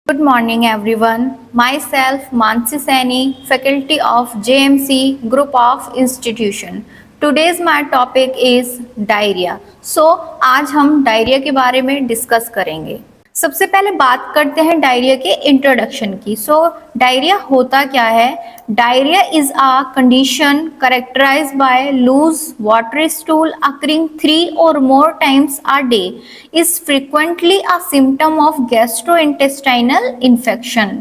Good morning everyone. Myself Mansi Saini, faculty of JMC Group of Institution. Today's my topic is diarrhea. So आज हम diarrhoea के बारे में discuss करेंगे। सबसे पहले बात करते हैं डायरिया के इंट्रोडक्शन की। डायरिया होता क्या है? Diarrhoea is a condition characterised by loose watery stool occurring 3 or more times a day is frequently a symptom of gastrointestinal infection.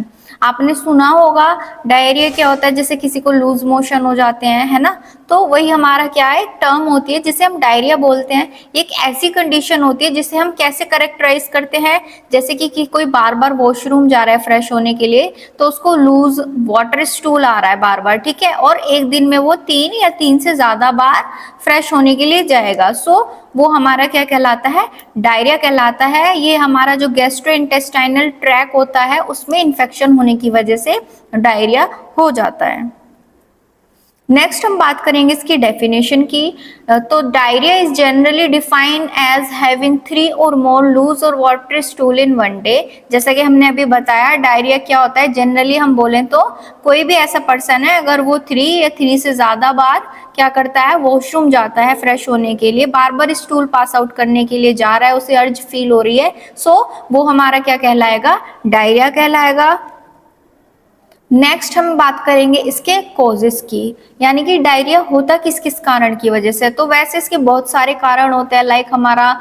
आपने सुना होगा डायरिया क्या होता है, जैसे किसी को लूज मोशन हो जाते हैं, है ना, तो वही हमारा क्या है, टर्म होती है जिसे हम डायरिया बोलते हैं। एक ऐसी कंडीशन होती है जिसे हम कैसे करेक्टराइज करते हैं, जैसे कि कोई बार बार वॉशरूम जा रहा है फ्रेश होने के लिए, तो उसको लूज वाटर स्टूल आ रहा है बार बार, ठीक है, और एक दिन में वो 3 या 3 से ज्यादा बार फ्रेश होने के लिए जाएगा। वो हमारा क्या कहलाता है? डायरिया कहलाता है। ये हमारा जो गैस्ट्रोइंटेस्टाइनल ट्रैक होता है उसमें इन्फेक्शन होने की वजह से डायरिया हो जाता है। नेक्स्ट हम बात करेंगे इसकी डेफिनेशन की। तो diarrhoea is generally defined as having 3 or more loose और watery stool in one day. जैसा कि हमने अभी बताया डायरिया क्या होता है, जनरली हम बोलें तो कोई भी ऐसा पर्सन है अगर वो 3 या 3 से ज्यादा बार क्या करता है, वॉशरूम जाता है फ्रेश होने के लिए, बार बार स्टूल पास आउट करने के लिए जा रहा है, उसे अर्ज फील हो रही है, वो हमारा क्या कहलाएगा? डायरिया कहलाएगा। नेक्स्ट हम बात करेंगे इसके कॉजेस की, यानी कि डायरिया होता किस किस कारण की वजह से। तो वैसे इसके बहुत सारे कारण होते हैं, लाइक हमारा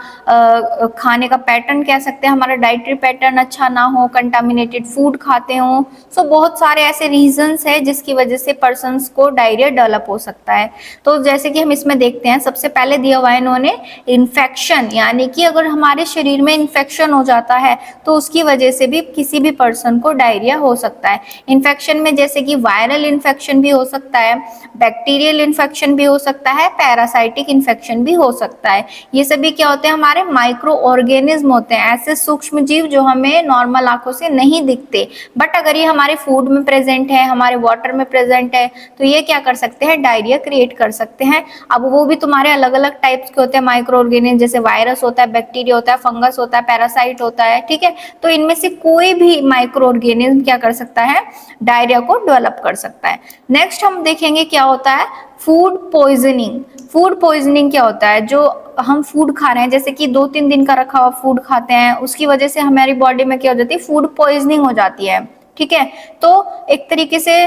खाने का पैटर्न कह सकते हैं, हमारा डाइटरी पैटर्न अच्छा ना हो, कंटामिनेटेड फूड खाते हो, बहुत सारे ऐसे रीजंस है जिसकी वजह से पर्सन्स को डायरिया डेवलप हो सकता है। तो जैसे कि हम इसमें देखते हैं, सबसे पहले दिया हुआ है इन्होंने इन्फेक्शन, यानी कि अगर हमारे शरीर में इन्फेक्शन हो जाता है तो उसकी वजह से भी किसी भी पर्सन को डायरिया हो सकता है। इन्फेक्शन में जैसे कि वायरल इन्फेक्शन भी हो सकता है, बैक्टीरियल इन्फेक्शन भी हो सकता है, पैरासाइटिक इन्फेक्शन भी हो सकता है। ये सभी क्या होते हैं? हमारे माइक्रो ऑर्गेनिज्म होते हैं, ऐसे सूक्ष्म जीव जो हमें नॉर्मल आंखों से नहीं दिखते, बट अगर ये हमारे फूड में प्रेजेंट है, हमारे वाटर में प्रेजेंट है, तो ये क्या कर सकते हैं? डायरिया क्रिएट कर सकते हैं। अब वो भी तुम्हारे अलग अलग टाइप्स के होते हैं माइक्रो ऑर्गेनिज्म, जैसे वायरस होता है, बैक्टीरिया होता है, फंगस होता है, पैरासाइट होता है, ठीक है। तो इनमें से कोई भी माइक्रो ऑर्गेनिज्म क्या कर सकता है? डायरिया को डेवलप कर सकता है। नेक्स्ट हम देखेंगे क्या होता है फूड पॉइजनिंग। फूड पॉइजनिंग क्या होता है? जो हम फूड खा रहे हैं, जैसे कि 2-3 दिन का रखा हुआ फूड खाते हैं, उसकी वजह से हमारी बॉडी में क्या हो जाती है? फूड पॉइजनिंग हो जाती है, ठीक है। तो एक तरीके से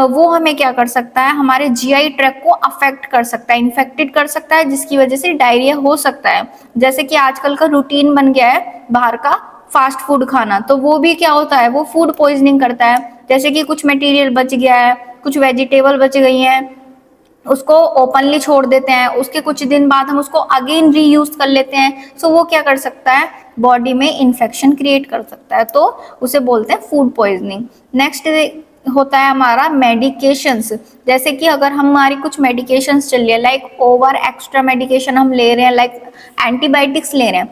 वो हमें क्या कर सकता है? हमारे जीआई ट्रैक्ट को अफेक्ट कर सकता है, इन्फेक्टेड कर सकता है, जिसकी वजह से डायरिया हो सकता है। जैसे कि आजकल का रूटीन बन गया है बाहर का फास्ट फूड खाना, तो वो भी क्या होता है? वो फूड पॉइजनिंग करता है। जैसे कि कुछ मटेरियल बच गया है, कुछ वेजिटेबल बच गई हैं, उसको ओपनली छोड़ देते हैं, उसके कुछ दिन बाद हम उसको अगेन रीयूज कर लेते हैं, वो क्या कर सकता है? बॉडी में इन्फेक्शन क्रिएट कर सकता है, तो उसे बोलते हैं फूड पॉइजनिंग। नेक्स्ट होता है हमारा मेडिकेशंस। जैसे कि अगर हमारी कुछ मेडिकेशंस चल रही है, लाइक ओवर एक्स्ट्रा मेडिकेशन हम ले रहे हैं, लाइक एंटीबायोटिक्स ले रहे हैं,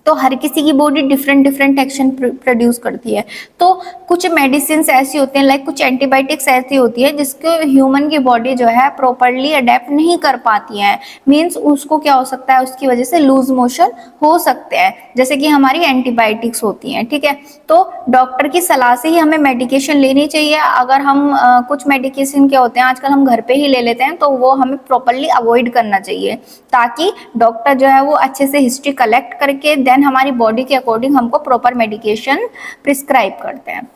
तो हर किसी की body different different action produce करती है। तो कुछ मेडिसिन ऐसी होती हैं, लाइक कुछ एंटीबायोटिक्स ऐसी होती है जिसको ह्यूमन की बॉडी जो है प्रॉपरली अडेप्ट नहीं कर पाती है, मीन्स उसको क्या हो सकता है? उसकी वजह से लूज मोशन हो सकते हैं, जैसे कि हमारी एंटीबायोटिक्स होती हैं, ठीक है। तो डॉक्टर की सलाह से ही हमें मेडिकेशन लेनी चाहिए। अगर हम कुछ मेडिकेशन क्या होते हैं आजकल हम घर पे ही ले लेते हैं, तो वो हमें प्रॉपरली अवॉइड करना चाहिए, ताकि डॉक्टर जो है वो अच्छे से हिस्ट्री कलेक्ट करके देन हमारी बॉडी के अकॉर्डिंग हमको प्रॉपर मेडिकेशन प्रिस्क्राइब करते हैं।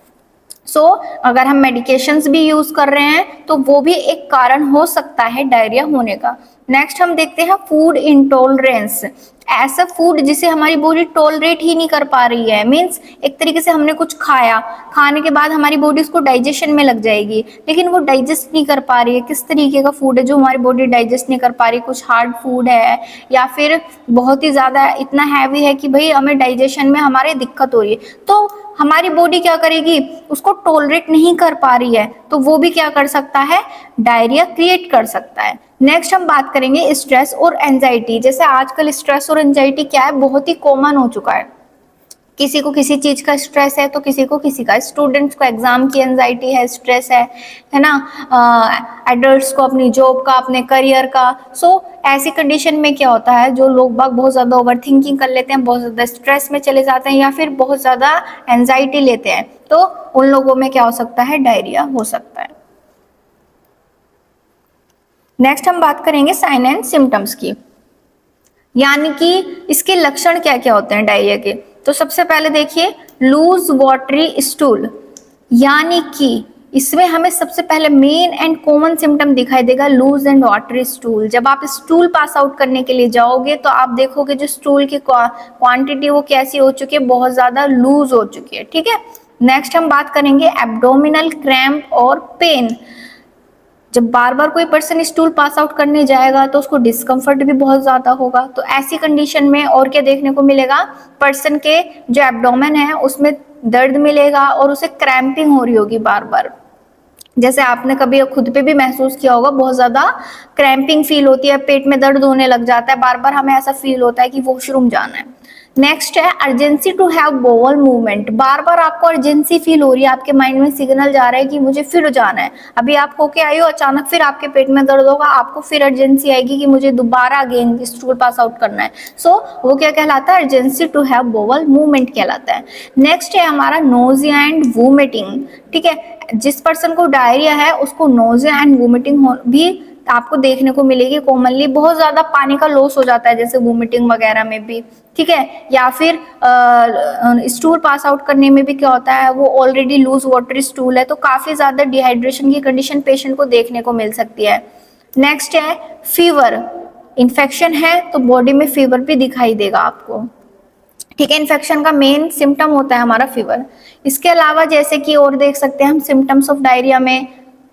अगर हम मेडिकेशंस भी यूज कर रहे हैं तो वो भी एक कारण हो सकता है डायरिया होने का। नेक्स्ट हम देखते हैं फूड इंटॉलरेंस। ऐसा फूड जिसे हमारी बॉडी टॉलरेट ही नहीं कर पा रही है, मीन्स एक तरीके से हमने कुछ खाया, खाने के बाद हमारी बॉडी उसको डाइजेशन में लग जाएगी, लेकिन वो डाइजेस्ट नहीं कर पा रही है। किस तरीके का फूड है जो हमारी बॉडी डाइजेस्ट नहीं कर पा रही? कुछ हार्ड फूड है, या फिर बहुत ही ज्यादा इतना हैवी है कि भाई हमें डाइजेशन में हमारे दिक्कत हो रही है, तो हमारी बॉडी क्या करेगी? उसको टॉलरेट नहीं कर पा रही है, तो वो भी क्या कर सकता है? डायरिया क्रिएट कर सकता है। नेक्स्ट हम बात करेंगे स्ट्रेस और एंजाइटी। जैसे आजकल स्ट्रेस और एंजाइटी क्या है? बहुत ही कॉमन हो चुका है। किसी को किसी चीज का स्ट्रेस है तो किसी को किसी का, स्टूडेंट्स को एग्जाम की एंजाइटी है, स्ट्रेस है ना, एडल्ट्स को अपनी जॉब का, अपने करियर का। सो ऐसी कंडीशन में क्या होता है, जो लोग बाग बहुत ज्यादा ओवर थिंकिंग कर लेते हैं, बहुत ज्यादा स्ट्रेस में चले जाते हैं या फिर बहुत ज्यादा एंजाइटी लेते हैं, तो उन लोगों में क्या हो सकता है, डायरिया हो सकता है। नेक्स्ट हम बात करेंगे साइन एंड सिम्टम्स की, यानी कि इसके लक्षण क्या क्या होते हैं डायरिया के। तो सबसे पहले देखिए लूज वाटरी स्टूल, यानी कि इसमें हमें सबसे पहले मेन एंड कॉमन सिम्टम दिखाई देगा लूज एंड वाटरी स्टूल। जब आप स्टूल पास आउट करने के लिए जाओगे तो आप देखोगे जो स्टूल की क्वांटिटी वो कैसी हो चुकी है, बहुत ज्यादा लूज हो चुकी है, ठीक है। नेक्स्ट हम बात करेंगे एब्डोमिनल क्रैम्प और पेन। जब बार बार कोई पर्सन स्टूल पास आउट करने जाएगा तो उसको डिस्कम्फर्ट भी बहुत ज्यादा होगा, तो ऐसी कंडीशन में और क्या देखने को मिलेगा, पर्सन के जो एब्डोमेन है उसमें दर्द मिलेगा और उसे क्रैम्पिंग हो रही होगी बार बार। जैसे आपने कभी खुद पे भी महसूस किया होगा, बहुत ज्यादा क्रैम्पिंग फील होती है, पेट में दर्द होने लग जाता है, बार बार हमें ऐसा फील होता है कि वॉशरूम जाना है। नेक्स्ट है urgency to have bowel movement, बार बार आपको अर्जेंसी फील हो रही है, आपके माइंड में सिग्नल जा रहा है कि मुझे फिर जाना है। अभी आप होके आई हो, अचानक फिर आपके पेट में दर्द होगा, आपको फिर अर्जेंसी आएगी कि मुझे दोबारा अगेन स्टूल पास आउट करना है। सो वो क्या कहलाता है, urgency to have bowel movement कहलाता है। नेक्स्ट है हमारा नोजिया एंड वोमिटिंग, ठीक है। जिस पर्सन को डायरिया है उसको नोजिया एंड वोमिटिंग भी आपको देखने को मिलेगी कॉमनली। बहुत ज्यादा पानी का लॉस हो जाता है जैसे वोमिटिंग वगैरह में भी, ठीक है। या फिर स्टूल पास आउट करने में भी क्या होता है, वो ऑलरेडी लूज वाटर स्टूल है तो काफी ज्यादा डिहाइड्रेशन की कंडीशन पेशेंट को देखने को मिल सकती है। नेक्स्ट है फीवर, इन्फेक्शन है तो बॉडी में फीवर भी दिखाई देगा आपको, ठीक है। इन्फेक्शन का मेन सिम्टम होता है हमारा फीवर। इसके अलावा जैसे कि और देख सकते हैं हम सिम्टम्स ऑफ डायरिया में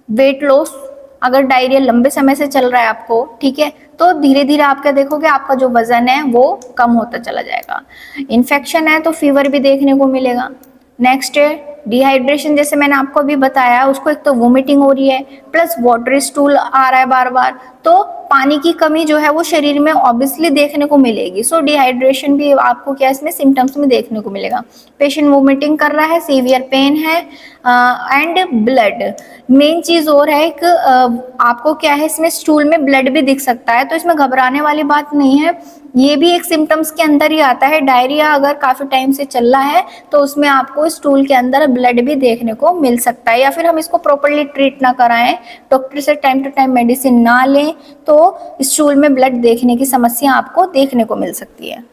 वेट लॉस, अगर डायरिया लंबे समय से चल रहा है आपको, ठीक है, तो धीरे धीरे आप क्या देखोगे, आपका जो वजन है वो कम होता चला जाएगा। इन्फेक्शन है तो फीवर भी देखने को मिलेगा। नेक्स्ट है डिहाइड्रेशन, जैसे मैंने आपको अभी बताया, उसको एक तो वोमिटिंग हो रही है प्लस वाटर स्टूल आ रहा है बार बार, तो पानी की कमी जो है वो शरीर में ऑब्वियसली देखने को मिलेगी। सो डिहाइड्रेशन भी आपको क्या इसमें सिम्टम्स में देखने को मिलेगा। पेशेंट वोमिटिंग कर रहा है, सीवियर पेन है एंड ब्लड। मेन चीज और है एक आपको क्या है, इसमें स्टूल में ब्लड भी दिख सकता है, तो इसमें घबराने वाली बात नहीं है, ये भी एक सिम्टम्स के अंदर ही आता है। डायरिया अगर काफी टाइम से चल रहा है तो उसमें आपको स्टूल के अंदर ब्लड भी देखने को मिल सकता है, या फिर हम इसको प्रॉपरली ट्रीट ना कराएं, डॉक्टर से टाइम टू टाइम मेडिसिन ना लें तो स्टूल में ब्लड देखने की समस्या आपको देखने को मिल सकती है।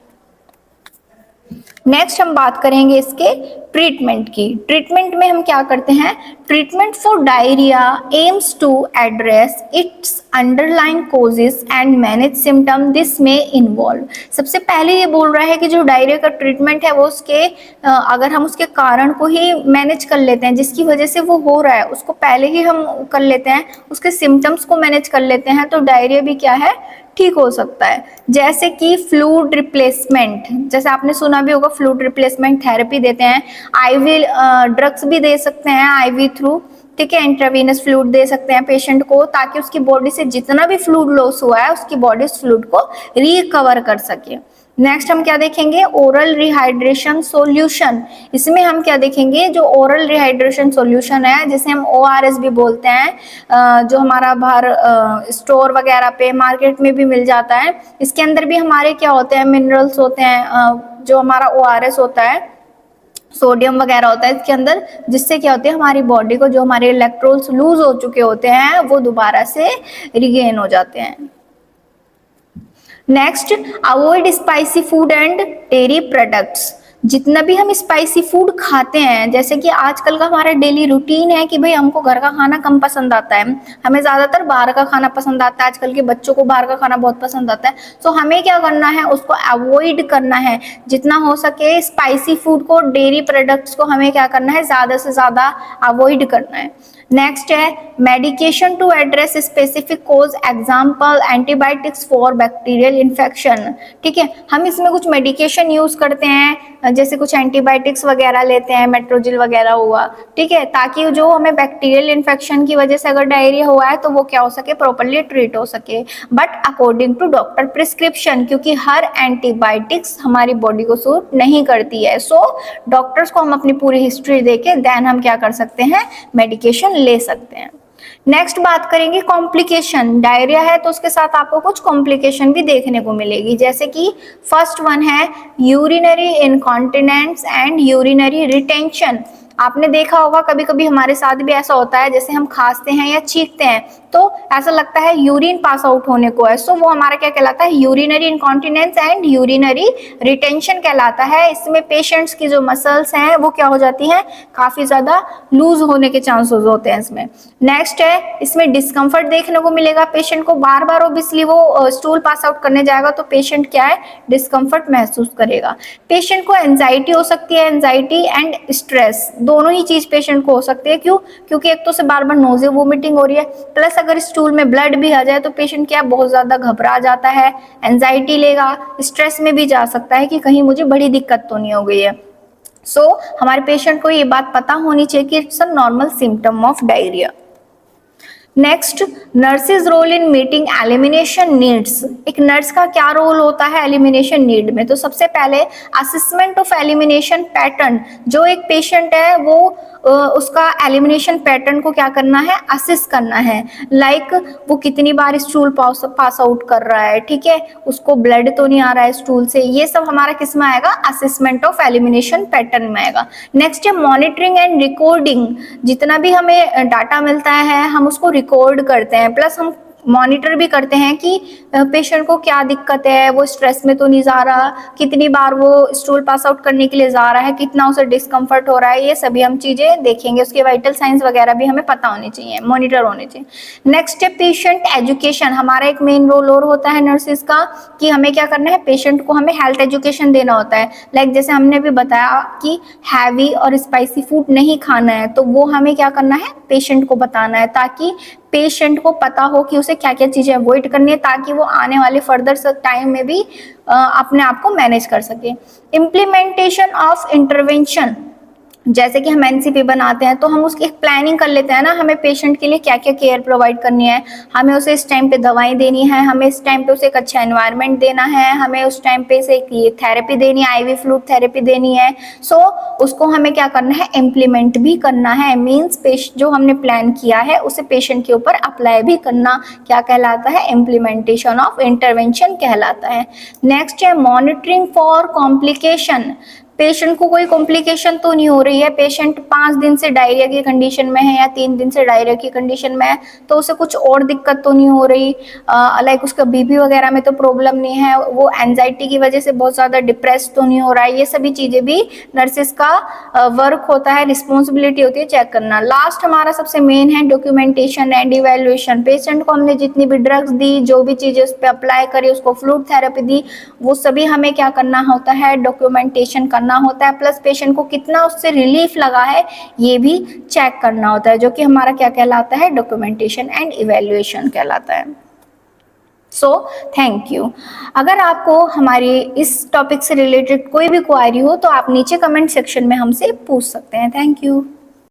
नेक्स्ट हम बात करेंगे इसके ट्रीटमेंट की। ट्रीटमेंट में हम क्या करते हैं, treatment for diarrhoea aims to address its underline causes and manage symptom this में इन्वॉल्व। सबसे पहले ये बोल रहा है कि जो डायरिया का ट्रीटमेंट है वो उसके अगर हम उसके कारण को ही मैनेज कर लेते हैं, जिसकी वजह से वो हो रहा है उसको पहले ही हम कर लेते हैं, उसके सिम्टम्स को मैनेज कर लेते हैं, तो डायरिया भी क्या है, ठीक हो सकता है। जैसे कि फ्लूइड रिप्लेसमेंट, जैसे आपने सुना भी होगा फ्लूइड रिप्लेसमेंट थेरेपी देते हैं, आईवी ड्रग्स भी दे सकते हैं आईवी थ्रू, ठीक है। इंट्रावीनस फ्लूइड दे सकते हैं पेशेंट को ताकि उसकी बॉडी से जितना भी फ्लूइड लॉस हुआ है उसकी बॉडी उस फ्लूइड को रिकवर कर सके। नेक्स्ट हम क्या देखेंगे, ओरल रिहाइड्रेशन सॉल्यूशन। इसमें हम क्या देखेंगे, जो ओरल रिहाइड्रेशन सॉल्यूशन है जिसे हम ORS भी बोलते हैं, जो हमारा बाहर स्टोर वगैरह पे मार्केट में भी मिल जाता है, इसके अंदर भी हमारे क्या होते हैं, मिनरल्स होते हैं, जो हमारा ORS होता है, सोडियम वगैरह होता है इसके अंदर, जिससे क्या होती है हमारी बॉडी को जो हमारे इलेक्ट्रोल्स लूज हो चुके होते हैं वो दोबारा से रिगेन हो जाते हैं। Next, avoid spicy food and dairy products. जितना भी हम स्पाइसी फूड खाते हैं, जैसे कि आजकल का हमारा डेली रूटीन है कि भाई हमको घर का खाना कम पसंद आता है, हमें ज्यादातर बाहर का खाना पसंद आता है, आजकल के बच्चों को बाहर का खाना बहुत पसंद आता है। तो हमें क्या करना है, उसको अवॉइड करना है जितना हो सके। स्पाइसी फूड को, डेयरी प्रोडक्ट्स को हमें क्या करना है, ज्यादा से ज्यादा अवॉइड करना है। नेक्स्ट है medication to address specific cause, example antibiotics for bacterial infection. ठीक है, हम इसमें कुछ मेडिकेशन यूज करते हैं, जैसे कुछ एंटीबायोटिक्स वगैरह लेते हैं, मेट्रोजिल वगैरह हुआ, ठीक है, ताकि जो हमें बैक्टीरियल इन्फेक्शन की वजह से अगर डायरिया हुआ है तो वो क्या हो सके, प्रॉपर्ली ट्रीट हो सके, but according to doctor prescription, क्योंकि हर एंटीबायोटिक्स हमारी बॉडी को सूट नहीं करती है। सो डॉक्टर्स को हम अपनी पूरी हिस्ट्री देके देन हम क्या कर सकते हैं, मेडिकेशन ले सकते हैं। नेक्स्ट बात करेंगे कॉम्प्लिकेशन। डायरिया है तो उसके साथ आपको कुछ कॉम्प्लिकेशन भी देखने को मिलेगी, जैसे कि फर्स्ट वन है urinary incontinence and urinary retention. आपने देखा होगा कभी कभी हमारे साथ भी ऐसा होता है, जैसे हम खांसते हैं या छींकते हैं तो ऐसा लगता है यूरिन पास आउट होने को है, सो वो हमारा क्या कहलाता है, urinary incontinence and urinary retention कहलाता है। इसमें पेशेंट्स की जो मसल्स हैं वो क्या हो जाती हैं, काफी ज्यादा लूज होने के चांसेस होते हैं इसमें। नेक्स्ट है इसमें डिस्कम्फर्ट देखने को मिलेगा पेशेंट को, बार बार ओबियसली वो स्टूल पास आउट करने जाएगा तो पेशेंट क्या है, डिस्कम्फर्ट महसूस करेगा। पेशेंट को एंजाइटी हो सकती है, एंजाइटी एंड स्ट्रेस दोनों ही चीज पेशेंट को हो सकती है। क्यों, क्योंकि एक तो से बार बार नोजिया वोमिटिंग हो रही है, प्लस अगर स्टूल में ब्लड भी आ जाए तो पेशेंट क्या बहुत ज्यादा घबरा जाता है, एंजाइटी लेगा, स्ट्रेस में भी जा सकता है कि कहीं मुझे बड़ी दिक्कत तो नहीं हो गई है। सो हमारे पेशेंट को ये बात पता होनी चाहिए कि it's a normal symptom of diarrhoea. Next, nurses role in meeting elimination needs. एक नर्स का क्या रोल होता है एलिमिनेशन नीड में, तो सबसे पहले असेसमेंट ऑफ एलिमिनेशन पैटर्न। जो एक पेशेंट है वो उसका एलिमिनेशन पैटर्न को क्या करना है, असिस करना है। लाइक वो कितनी बार स्टूल पास आउट कर रहा है, ठीक है, उसको ब्लड तो नहीं आ रहा है स्टूल से, ये सब हमारा किस में आएगा, असेसमेंट ऑफ एलिमिनेशन पैटर्न में आएगा। नेक्स्ट है मॉनिटरिंग एंड रिकॉर्डिंग। जितना भी हमें डाटा मिलता है हम उसको रिकॉर्ड करते हैं, प्लस हम मॉनिटर भी करते हैं कि पेशेंट को क्या दिक्कत है, वो स्ट्रेस में तो नहीं जा रहा, कितनी बार वो स्टूल पास आउट करने के लिए जा रहा है, कितना उसे डिस्कम्फर्ट हो रहा है, ये सभी हम चीजें देखेंगे। उसके वाइटल साइंस वगैरह भी हमें पता होनी चाहिए, मॉनिटर होने चाहिए। नेक्स्ट है पेशेंट एजुकेशन। हमारा एक मेन रोल और होता है नर्सिस का कि हमें क्या करना है, पेशेंट को हमें हेल्थ एजुकेशन देना होता है। लाइक जैसे हमने भी बताया कि हैवी और स्पाइसी फूड नहीं खाना है, तो वो हमें क्या करना है, पेशेंट को बताना है, ताकि पेशेंट को पता हो कि उसे क्या क्या चीजें अवॉइड करनी है, ताकि वो आने वाले फर्दर टाइम में भी अपने आप को मैनेज कर सके। Implementation of intervention. जैसे कि हम एनसीपी बनाते हैं तो हम उसकी एक प्लानिंग कर लेते हैं ना, हमें पेशेंट के लिए क्या क्या केयर प्रोवाइड करनी है, हमें उसे इस टाइम पे दवाएं देनी है, हमें इस टाइम पे उसे एक अच्छा एनवायरनमेंट देना है, हमें उस टाइम पे से एक ये थेरेपी देनी है, आईवी फ्लूइड थेरेपी देनी है। सो उसको हमें क्या करना है, इम्प्लीमेंट भी करना है। मीन्स जो हमने प्लान किया है उसे पेशेंट के ऊपर अप्लाई भी करना क्या कहलाता है, इम्प्लीमेंटेशन ऑफ इंटरवेंशन कहलाता है। नेक्स्ट है मॉनिटरिंग फॉर कॉम्प्लिकेशन। पेशेंट को कोई कॉम्प्लिकेशन तो नहीं हो रही है, पेशेंट 5 दिन से डायरिया की कंडीशन में है या 3 दिन से डायरिया की कंडीशन में है, तो उसे कुछ और दिक्कत तो नहीं हो रही, लाइक उसका बीपी वगैरह में तो प्रॉब्लम नहीं है, वो एंजाइटी की वजह से बहुत ज़्यादा डिप्रेस तो नहीं हो रहा है। ये सभी चीज़ें भी नर्सिस का वर्क होता है, रिस्पॉन्सिबिलिटी होती है चेक करना। लास्ट हमारा सबसे मेन है डॉक्यूमेंटेशन एंड इवेल्युएशन। पेशेंट को हमने जितनी भी ड्रग्स दी, जो भी चीज़ें उस पर अप्लाई करी, उसको फ्लूइड थेरेपी दी, वो सभी हमें क्या करना होता है, डॉक्यूमेंटेशन करना होता है, प्लस पेशेंट को कितना उससे रिलीफ लगा है ये भी चेक करना होता है, जो कि हमारा क्या कहलाता है, डॉक्यूमेंटेशन एंड इवैल्यूएशन कहलाता है। So thank you. अगर आपको हमारे इस टॉपिक से रिलेटेड कोई भी क्वेरी हो तो आप नीचे कमेंट सेक्शन में हमसे पूछ सकते हैं। Thank you.